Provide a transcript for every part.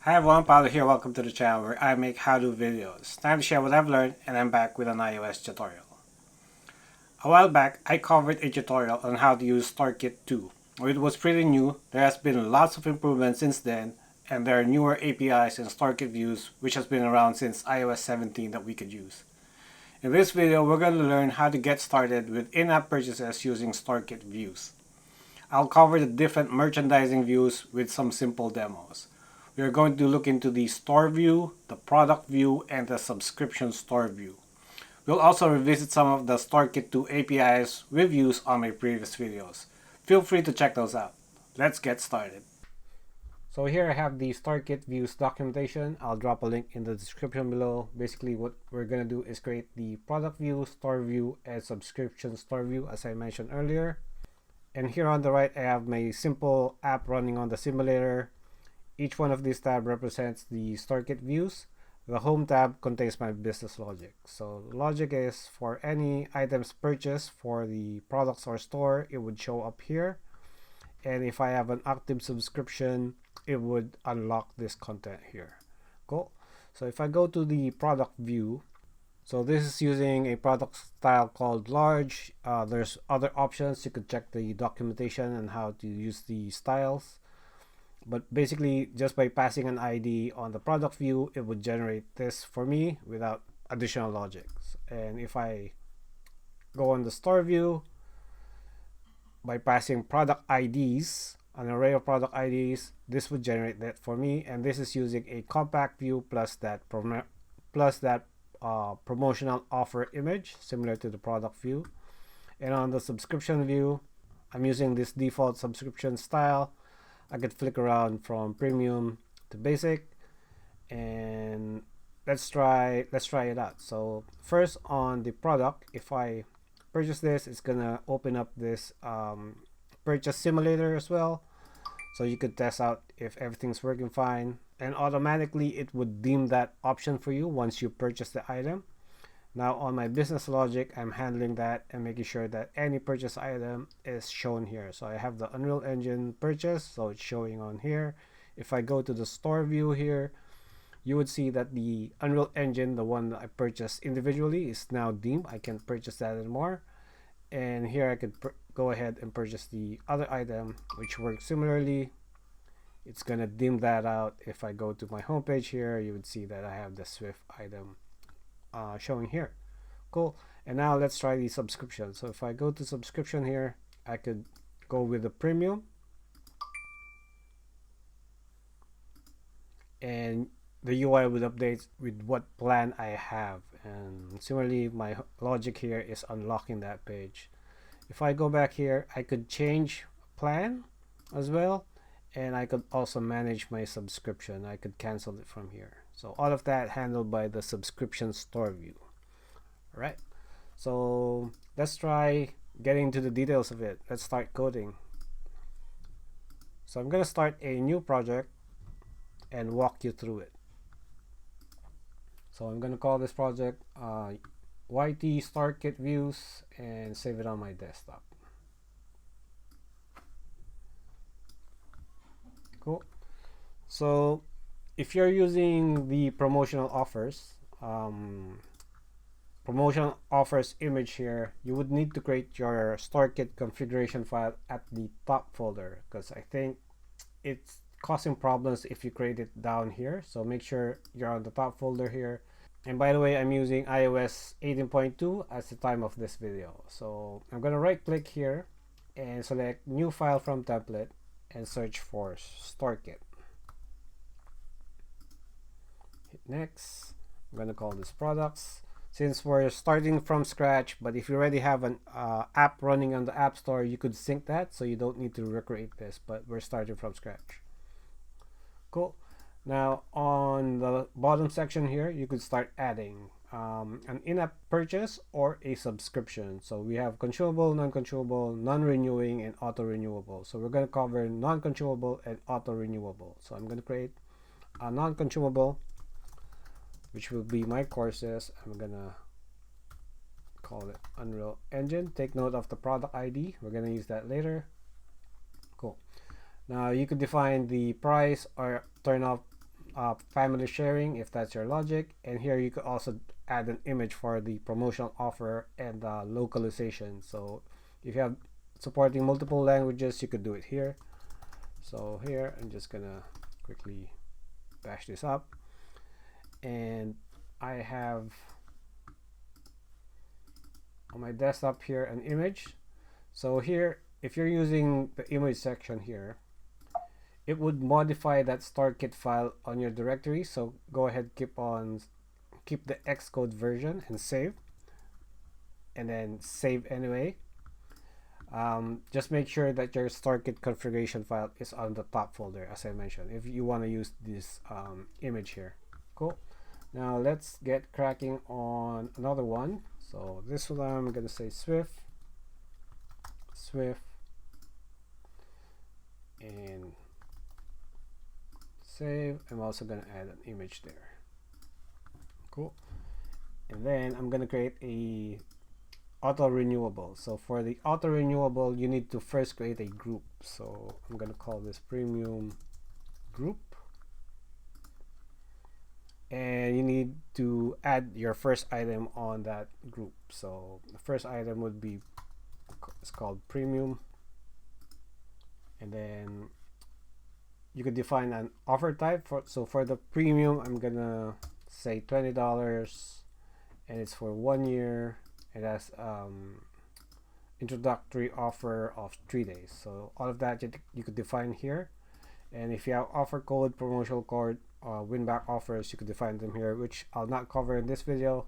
Hi everyone, Paolo here. Welcome to the channel where I make how-to videos. Time to share what I've learned, and I'm back with an iOS tutorial. A while back, I covered a tutorial on how to use StoreKit 2. It was pretty new. There has been lots of improvements since then, and there are newer APIs and StoreKit Views which has been around since iOS 17 that we could use. In this video, we're going to learn how to get started with in-app purchases using StoreKit Views. I'll cover the different merchandising views with some simple demos. We are going to look into the store view, the product view, and the subscription store view. We'll also revisit some of the StoreKit 2 APIs we've used on my previous videos. Feel free to check those out. Let's get started. So here I have the StoreKit Views documentation. I'll drop a link in the description below. Basically what we're going to do is create the product view, store view, and subscription store view as I mentioned earlier. And here on the right I have my simple app running on the simulator. Each one of these tabs represents the StoreKit views. The home tab contains my business logic. So the logic is for any items purchased for the products or store, it would show up here. And if I have an active subscription, it would unlock this content here. Cool. So if I go to the product view, so this is using a product style called large. There's other options. You could check the documentation and how to use the styles. But basically, just by passing an ID on the product view, it would generate this for me without additional logic. And if I go on the store view, by passing product IDs, an array of product IDs, this would generate that for me. And this is using a compact view plus that promotional offer image, similar to the product view. And on the subscription view, I'm using this default subscription style. I could flick around from premium to basic, and let's try it out. So first on the product, if I purchase this, it's gonna open up this purchase simulator as well, so you could test out if everything's working fine, and automatically it would deem that option for you once you purchase the item. Now on my business logic, I'm handling that and making sure that any purchase item is shown here. So I have the Unreal Engine purchase, so it's showing on here. If I go to the store view here, you would see that the Unreal Engine, the one that I purchased individually, is now deemed. I can't purchase that anymore. And here I could go ahead and purchase the other item, which works similarly. It's gonna deem that out. If I go to my homepage here, you would see that I have the Swift item showing here. Cool. And now let's try the subscription. So if I go to subscription here, I could go with the premium, and the UI would update with what plan I have. And similarly, my logic here is unlocking that page. If I go back here, I could change plan as well, and I could also manage my subscription. I could cancel it from here. So all of that handled by the subscription store view. All right, so let's try getting into the details of it. Let's start coding. So I'm going to start a new project and walk you through it. So I'm going to call this project YT StoreKit Views and save it on my desktop. Cool. So if you're using the promotional offers image here, you would need to create your StoreKit configuration file at the top folder, because I think it's causing problems if you create it down here. So make sure you're on the top folder here. And by the way, I'm using iOS 18.2 at the time of this video. So I'm going to right click here and select new file from template and search for StoreKit. Hit next. I'm going to call this products. Since we're starting from scratch, but if you already have an app running on the App Store, you could sync that, so you don't need to recreate this, but we're starting from scratch. Cool. Now on the bottom section here, you could start adding an in-app purchase or a subscription. So we have consumable, non-consumable, non-renewing, and auto-renewable. So we're going to cover non-consumable and auto-renewable. So I'm going to create a non-consumable, which will be my courses. I'm going to call it Unreal Engine. Take note of the product ID. We're going to use that later. Cool. Now you could define the price or turn off family sharing if that's your logic, and here you could also add an image for the promotional offer and localization. So if you have supporting multiple languages, you could do it here. So here I'm just gonna quickly bash this up, and I have on my desktop here an image. So here, if you're using the image section here, it would modify that StoreKit file on your directory. So go ahead, keep the Xcode version and save, and then save anyway. Just make sure that your StoreKit configuration file is on the top folder, as I mentioned, if you want to use this image here. Cool. Now let's get cracking on another one. So this one I'm gonna say Swift, and save. I'm also gonna add an image there. Cool. And then I'm gonna create a auto renewable. So for the auto renewable, you need to first create a group. So I'm gonna call this premium group, and you need to add your first item on that group. So the first item would be, it's called premium, and then you could define an offer type so for the premium I'm gonna say $20, and it's for 1 year. It has introductory offer of 3 days. So all of that you could define here, and if you have offer code, promotional code, win back offers, you could define them here, which I'll not cover in this video.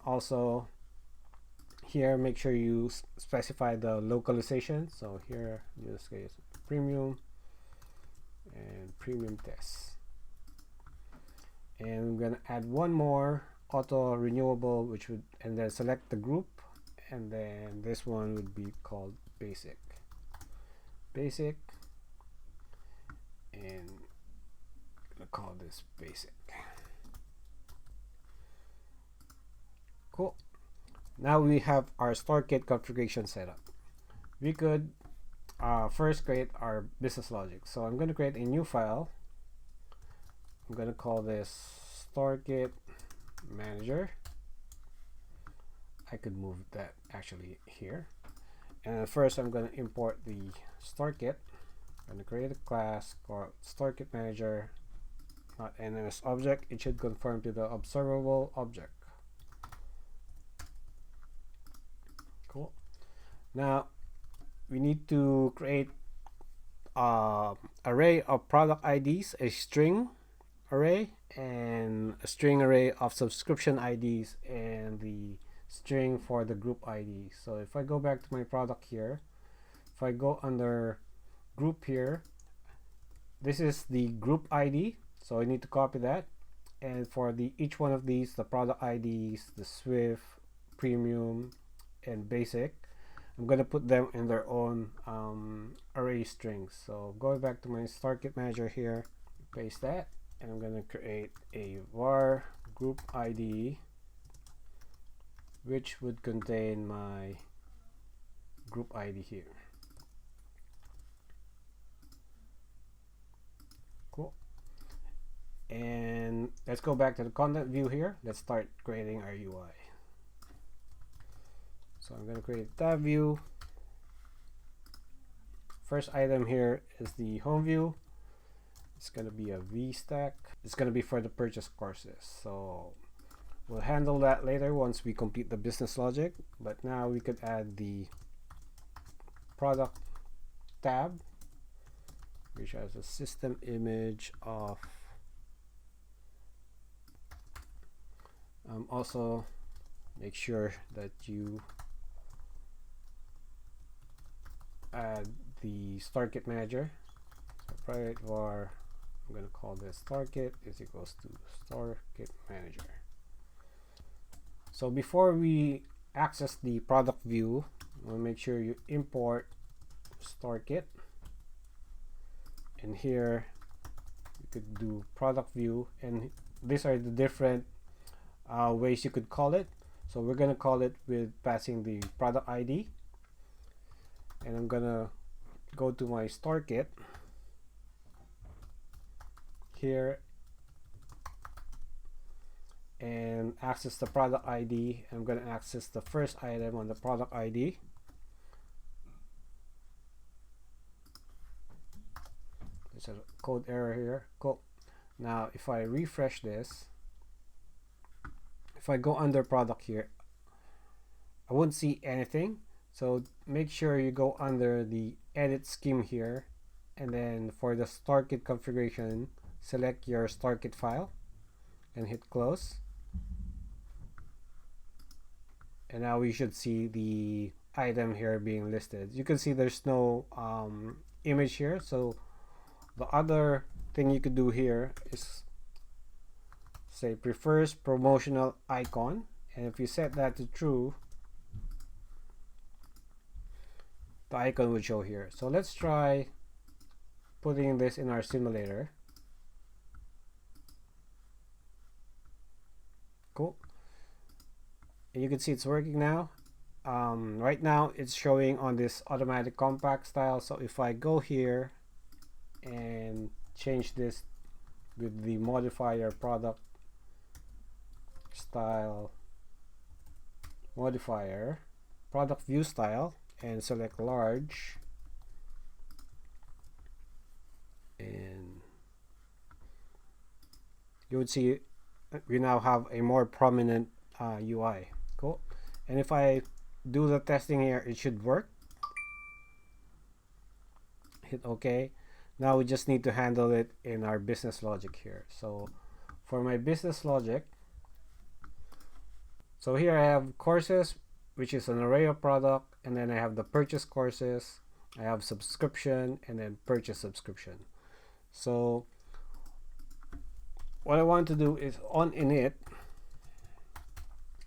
Also here, make sure you specify the localization. So here in this case, premium and premium test, and I'm gonna add one more auto renewable, which would, and then select the group, and then this one would be called basic, and I'm gonna call this basic. Cool. Now we have our StoreKit configuration setup. We could first create our business logic. So I'm going to create a new file. I'm going to call this StoreKit Manager. I could move that actually here. And first I'm going to import the StoreKit. I'm going to create a class called StoreKit Manager, not NMS object. It should conform to the observable object. Cool. Now we need to create array of product IDs, a string array, and a string array of subscription IDs, and the string for the group ID. So if I go back to my product here, if I go under group here, this is the group ID, so I need to copy that. And for each one of these, the product IDs, the Swift, premium, and basic, I'm going to put them in their own array strings. So going back to my StoreKit manager here, paste that, and I'm going to create a var group ID, which would contain my group ID here. Cool. And let's go back to the content view here. Let's start creating our UI. So I'm going to create a tab view. First item here is the home view. It's going to be a VStack. It's going to be for the purchase courses. So we'll handle that later once we complete the business logic. But now we could add the product tab, which has a system image of also make sure that you add the StoreKit manager. So private var, I'm going to call this StoreKit is equals to StoreKit manager. So before we access the product view, we'll make sure you import StoreKit, and here you could do product view, and these are the different ways you could call it. So we're going to call it with passing the product ID, and I'm gonna go to my StoreKit here and access the product ID. I'm going to access the first item on the product ID. There's a code error here. Cool. Now if I refresh this, if I go under product here, I won't see anything. So make sure you go under the edit scheme here, and then for the StoreKit configuration, select your StoreKit file and hit close. And now we should see the item here being listed. You can see there's no image here. So the other thing you could do here is say prefers promotional icon, and if you set that to true, the icon would show here. So let's try putting this in our simulator. Cool. And you can see it's working now. Right now it's showing on this automatic compact style. So if I go here and change this with the modifier product style modifier product view style and select large, and you would see we now have a more prominent UI. Cool. And if I do the testing here, it should work. Hit OK. Now we just need to handle it in our business logic here. So for my business logic, so here I have courses, which is an array of product, and then I have the purchase courses, I have subscription, and then purchase subscription. So what I want to do is on init,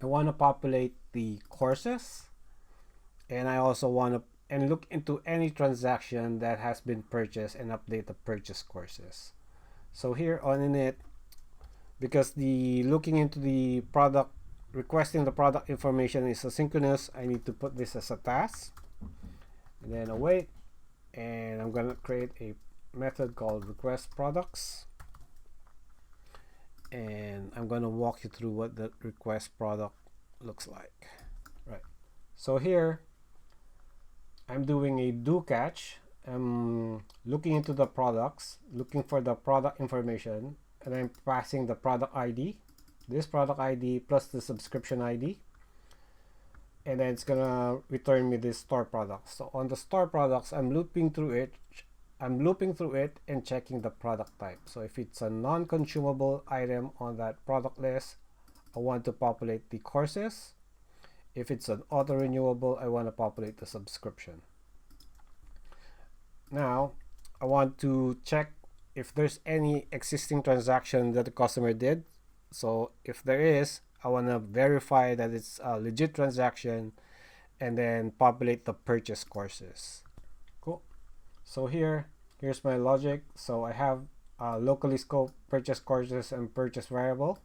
I want to populate the courses, and I also want to look into any transaction that has been purchased and update the purchase courses. So here on init, because the looking into the product, requesting the product information is asynchronous, I need to put this as a task, and then await, and I'm going to create a method called request products, and I'm going to walk you through what the request product looks like. Right, so here I'm doing a do catch. I'm looking into the products, looking for the product information, and I'm passing the product ID, this product ID plus the subscription ID, and then it's gonna return me this store products. So on the store products, I'm looping through it and checking the product type. So if it's a non-consumable item on that product list, I want to populate the courses. If it's an auto-renewable, I want to populate the subscription. Now I want to check if there's any existing transaction that the customer did. So if there is, I want to verify that it's a legit transaction and then populate the purchase courses. Cool. So here's my logic. So I have locally scoped purchase courses and purchase variable.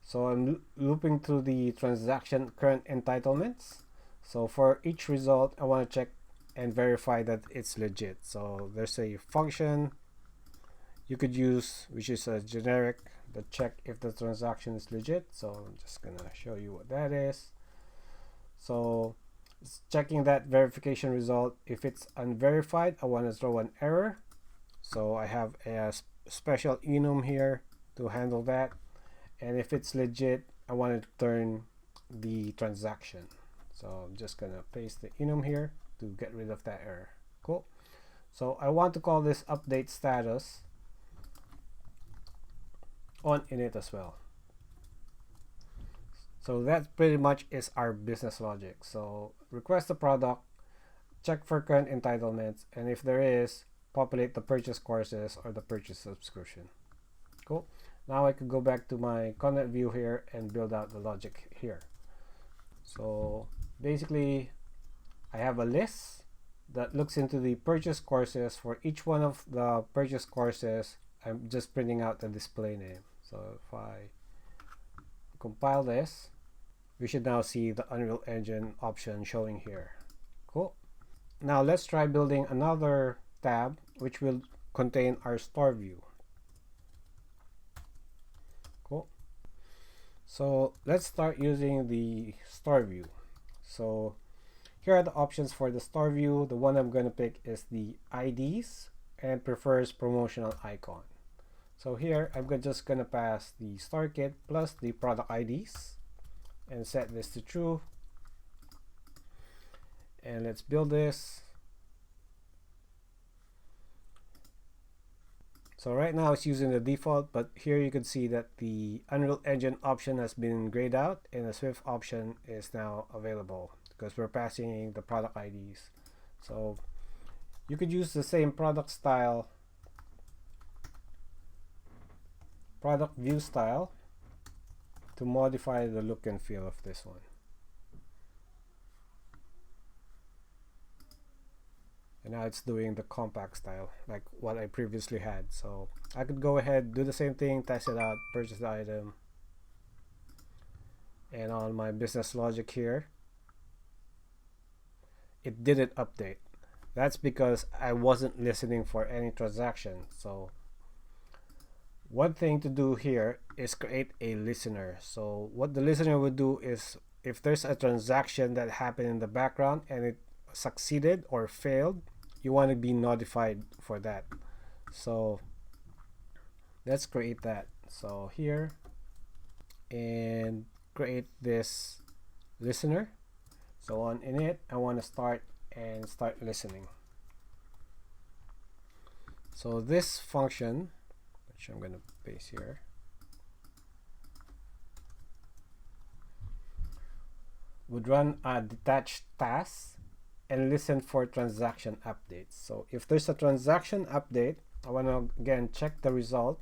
So I'm looping through the transaction current entitlements. So for each result, I want to check and verify that it's legit. So there's a function you could use, which is a generic, that check if the transaction is legit. So I'm just gonna show you what that is. So it's checking that verification result. If it's unverified, I want to throw an error. So I have a special enum here to handle that. And if it's legit, I want to return the transaction. So I'm just gonna paste the enum here to get rid of that error. Cool. So I want to call this update status on init as well. So that pretty much is our business logic. So request the product, check for current entitlements, and if there is, populate the purchase courses or the purchase subscription. Cool. Now I could go back to my content view here and build out the logic here. So basically, I have a list that looks into the purchase courses. For each one of the purchase courses, I'm just printing out the display name. So if I compile this, we should now see the Unreal Engine option showing here. Cool. Now let's try building another tab which will contain our store view. So let's start using the store view. So here are the options for the store view. The one I'm going to pick is the IDs and prefers promotional icon. So here I'm just going to pass the StoreKit plus the product IDs and set this to true. And let's build this. So right now it's using the default, but here you can see that the Unreal Engine option has been grayed out and the Swift option is now available because we're passing the product IDs. So you could use the same product style, product view style, to modify the look and feel of this one. And now it's doing the compact style like what I previously had. So I could go ahead, do the same thing, test it out, purchase the item, and on my business logic here it didn't update. That's because I wasn't listening for any transaction. So one thing to do here is create a listener. So what the listener would do is if there's a transaction that happened in the background and it succeeded or failed, you want to be notified for that. So let's create that. So here, and create this listener. So on init, I want to start listening. So this function, which I'm going to paste here, would run a detached task and listen for transaction updates. So if there's a transaction update, I want to again check the result,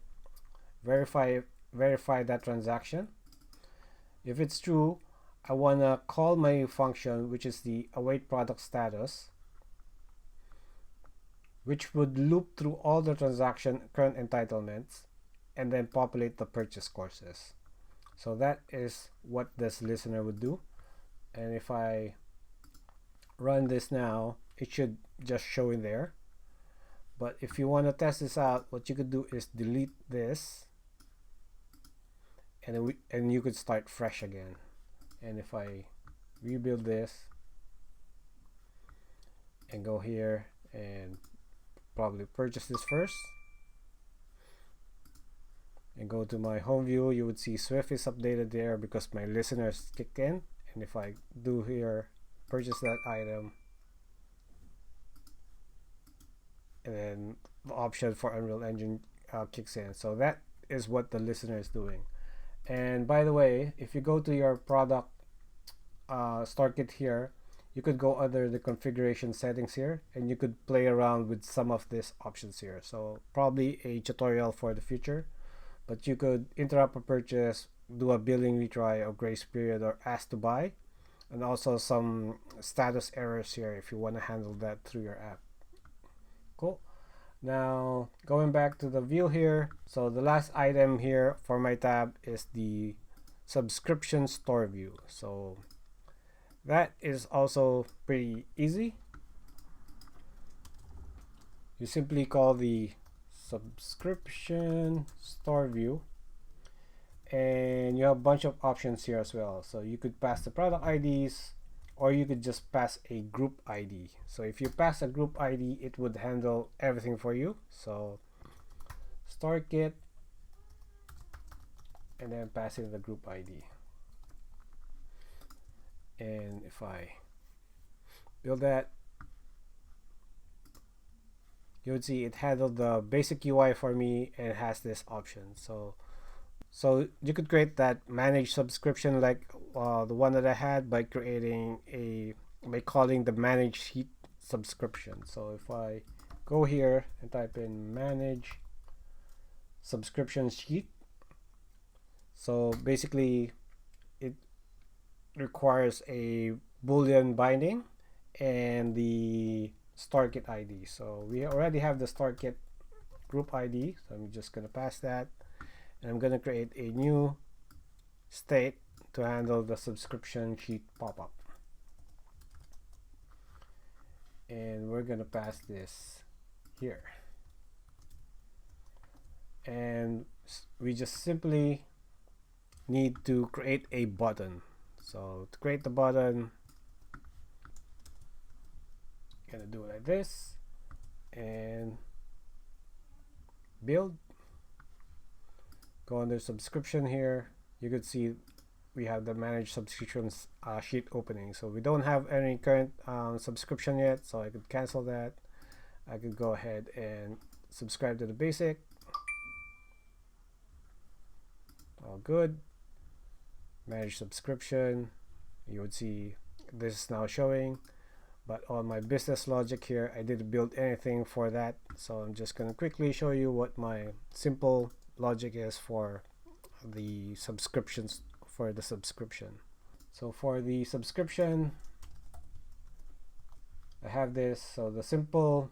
verify that transaction. If it's true, I want to call my function, which is the await product status, which would loop through all the transaction current entitlements and then populate the purchase courses. So that is what this listener would do. And if I run this now, it should just show in there. But if you want to test this out, what you could do is delete this and you could start fresh again. And if I rebuild this and go here and probably purchase this first and go to my home view, you would see Swift is updated there because my listeners kicked in. And if I do here, purchase that item, and then the option for Unreal Engine kicks in. So that is what the listener is doing. And by the way, if you go to your product StoreKit here, you could go under the configuration settings here and you could play around with some of these options here. So probably a tutorial for the future, but you could interrupt a purchase, do a billing retry or grace period, or ask to buy, and also some status errors here if you want to handle that through your app. Cool. Now going back to the view here, so the last item here for my tab is the subscription store view. So that is also pretty easy. You simply call the subscription store view and you have a bunch of options here as well. So you could pass the product IDs or you could just pass a group ID. So if you pass a group ID, it would handle everything for you. So StoreKit and then passing the group ID. And if I build that, you would see it handled the basic UI for me and it has this option. So you could create that managed subscription like the one that I had by calling the manage sheet subscription. So if I go here and type in manage subscription sheet, so basically it requires a boolean binding and the StoreKit ID. So we already have the StoreKit group ID, so I'm just going to pass that, and I'm going to create a new state to handle the subscription sheet pop-up, and we're going to pass this here, and we just simply need to create a button. So to create the button, gonna do it like this and build. Go under subscription here. You could see we have the manage subscriptions sheet opening. So we don't have any current subscription yet, so I could cancel that. I could go ahead and subscribe to the basic. All good. Manage subscription. You would see this is now showing, but on my business logic here, I didn't build anything for that. So I'm just going to quickly show you what my simple logic is for the subscriptions, for the subscription. So for the subscription, I have this. So the simple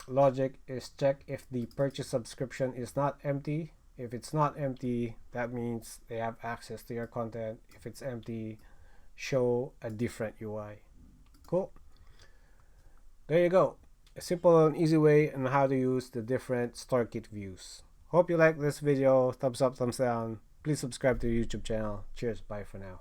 logic is check if the purchase subscription is not empty. If it's not empty, that means they have access to your content. If it's empty, show a different UI. Cool. There you go. A simple and easy way on how to use the different StoreKit views. Hope you like this video. Thumbs up, thumbs down. Please subscribe to the YouTube channel. Cheers. Bye for now.